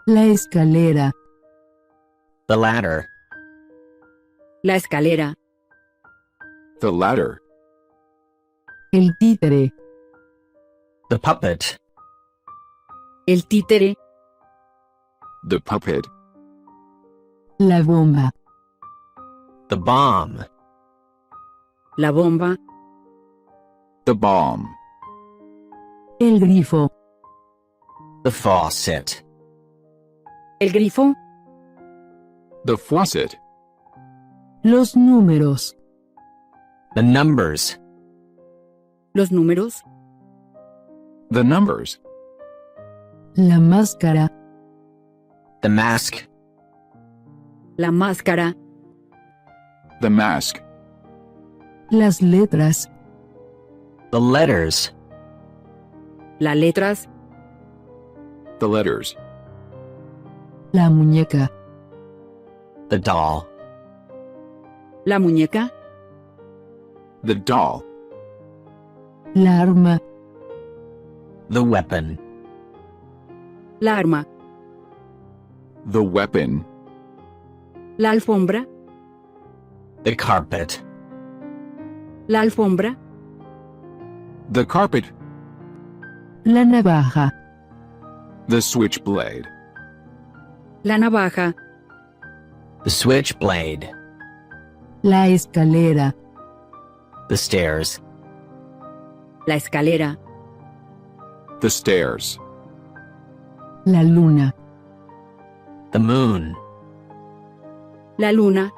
La escalera. The ladder. La escalera. The ladder. El títere. The puppet. El títere. The puppet. La bomba. The bomb. La bomba. The bomb. El grifo. The faucet. El grifo. The faucet. Los números. The numbers. Los números. The numbers. La máscara. The mask. La máscara. The mask. Las letras. The letters. Las letras. The letters. La muñeca. The doll. La muñeca. The doll. La arma. The weapon. La arma. The weapon. La alfombra. The carpet. La alfombra. The carpet. La navaja. The switchblade. La navaja. The switchblade. La escalera. The stairs. La escalera. The stairs. La luna. The moon. La luna.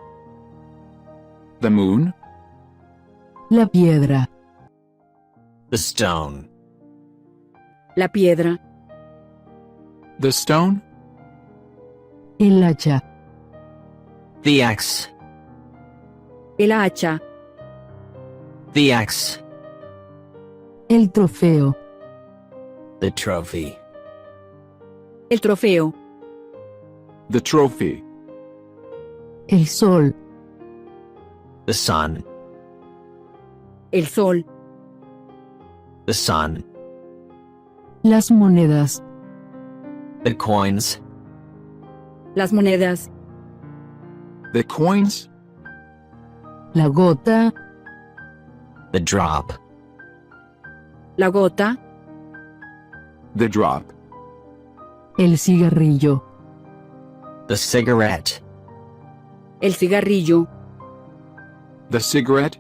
The moon. La piedra. The stone. La piedra. The stone. El hacha. The axe. El hacha. The axe. El trofeo. The trophy. El trofeo. The trophy. El sol. The sun. El sol. The sun. Las monedas. The coins. Las monedas. The coins. La gota. The drop. La gota. The drop. El cigarrillo. The cigarette. El cigarrillo. The cigarette.